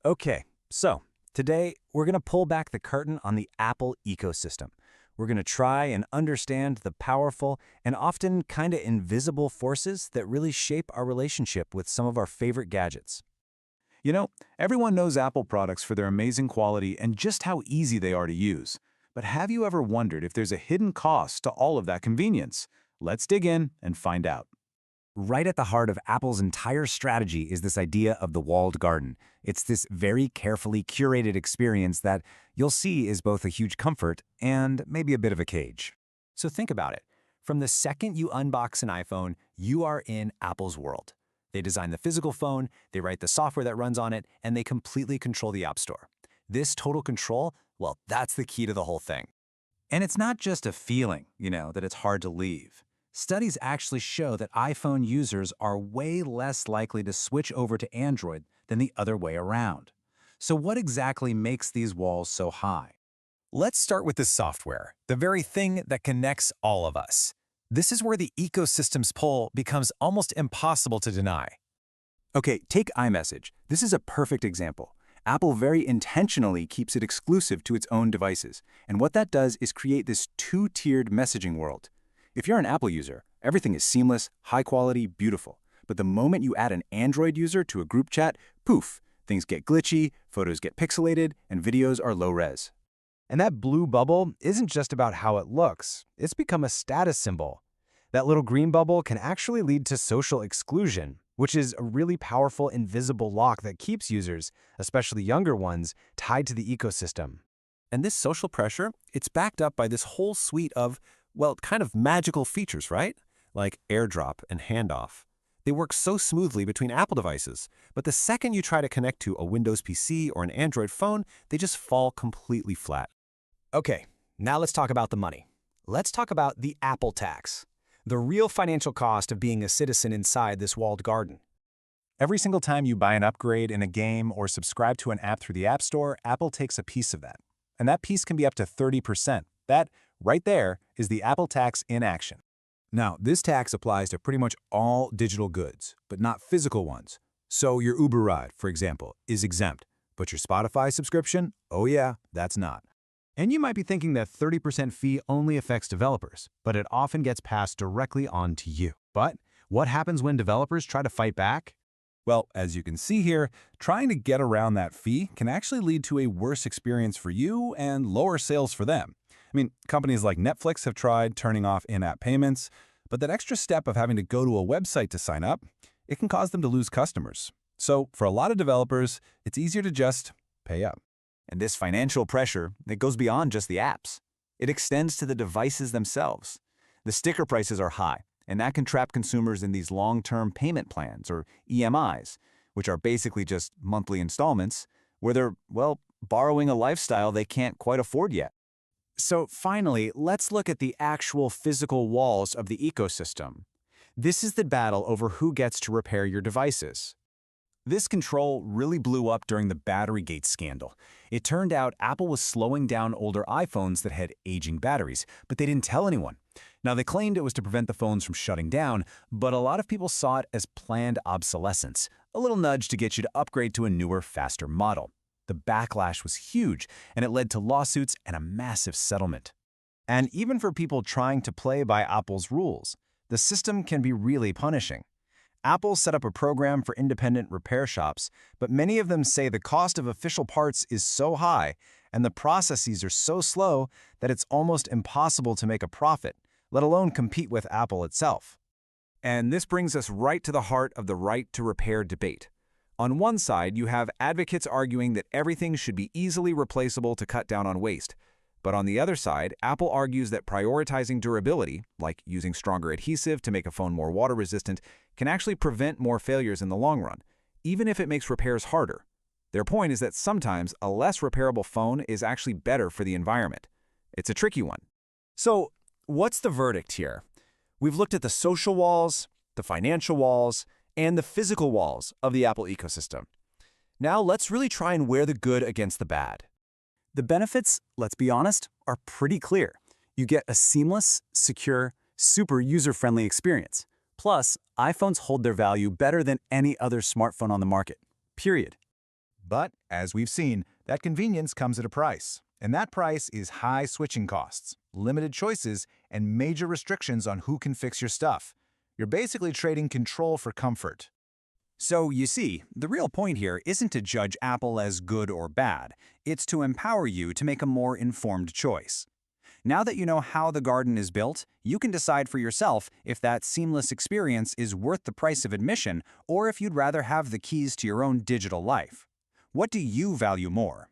Okay, so today we're going to pull back the curtain on the Apple ecosystem. We're going to try and understand the powerful and often kind of invisible forces that really shape our relationship with some of our favorite gadgets. You know, everyone knows Apple products for their amazing quality and just how easy they are to use. But have you ever wondered if there's a hidden cost to all of that convenience? Let's dig in and find out. Right at the heart of Apple's entire strategy is this idea of the walled garden. It's this very carefully curated experience that you'll see is both a huge comfort and maybe a bit of a cage. So think about it. From the second you unbox an iPhone, you are in Apple's world. They design the physical phone, they write the software that runs on it, and they completely control the App Store. This total control, well, that's the key to the whole thing. And it's not just a feeling, that it's hard to leave. Studies actually show that iPhone users are way less likely to switch over to Android than the other way around. So what exactly makes these walls so high? Let's start with the software, the very thing that connects all of us. This is where the ecosystem's pull becomes almost impossible to deny. Okay, take iMessage. This is a perfect example. Apple very intentionally keeps it exclusive to its own devices, and what that does is create this two-tiered messaging world. If you're an Apple user, everything is seamless, high quality, beautiful. But the moment you add an Android user to a group chat, poof, things get glitchy, photos get pixelated, and videos are low res. And that blue bubble isn't just about how it looks, it's become a status symbol. That little green bubble can actually lead to social exclusion, which is a really powerful invisible lock that keeps users, especially younger ones, tied to the ecosystem. And this social pressure, it's backed up by this whole suite of kind of magical features, right? Like AirDrop and Handoff. They work so smoothly between Apple devices, but the second you try to connect to a Windows PC or an Android phone, they just fall completely flat. Okay, now let's talk about the money. Let's talk about the Apple tax, the real financial cost of being a citizen inside this walled garden. Every single time you buy an upgrade in a game or subscribe to an app through the App Store, Apple takes a piece of that. And that piece can be up to 30%. That right there is the Apple tax in action. Now, this tax applies to pretty much all digital goods, but not physical ones. So your Uber ride, for example, is exempt, but your Spotify subscription, oh yeah, that's not. And you might be thinking that 30% fee only affects developers, but it often gets passed directly on to you. But what happens when developers try to fight back? Well, as you can see here, trying to get around that fee can actually lead to a worse experience for you and lower sales for them. I mean, companies like Netflix have tried turning off in-app payments, but that extra step of having to go to a website to sign up, it can cause them to lose customers. So for a lot of developers, it's easier to just pay up. And this financial pressure, it goes beyond just the apps. It extends to the devices themselves. The sticker prices are high, and that can trap consumers in these long-term payment plans, or EMIs, which are basically just monthly installments, where they're, borrowing a lifestyle they can't quite afford yet. So finally, let's look at the actual physical walls of the ecosystem. This is the battle over who gets to repair your devices. This control really blew up during the Batterygate scandal. It turned out Apple was slowing down older iPhones that had aging batteries, but they didn't tell anyone. Now, they claimed it was to prevent the phones from shutting down, but a lot of people saw it as planned obsolescence, a little nudge to get you to upgrade to a newer, faster model. The backlash was huge, and it led to lawsuits and a massive settlement. And even for people trying to play by Apple's rules, the system can be really punishing. Apple set up a program for independent repair shops, but many of them say the cost of official parts is so high and the processes are so slow that it's almost impossible to make a profit, let alone compete with Apple itself. And this brings us right to the heart of the right to repair debate. On one side, you have advocates arguing that everything should be easily replaceable to cut down on waste. But on the other side, Apple argues that prioritizing durability, like using stronger adhesive to make a phone more water-resistant, can actually prevent more failures in the long run, even if it makes repairs harder. Their point is that sometimes a less repairable phone is actually better for the environment. It's a tricky one. So, what's the verdict here? We've looked at the social walls, the financial walls, and the physical walls of the Apple ecosystem. Now let's really try and weigh the good against the bad. The benefits, let's be honest, are pretty clear. You get a seamless, secure, super user-friendly experience. Plus, iPhones hold their value better than any other smartphone on the market. Period. But, as we've seen, that convenience comes at a price. And that price is high switching costs, limited choices, and major restrictions on who can fix your stuff. You're basically trading control for comfort. So, you see, the real point here isn't to judge Apple as good or bad. It's to empower you to make a more informed choice. Now that you know how the garden is built, you can decide for yourself if that seamless experience is worth the price of admission or if you'd rather have the keys to your own digital life. What do you value more?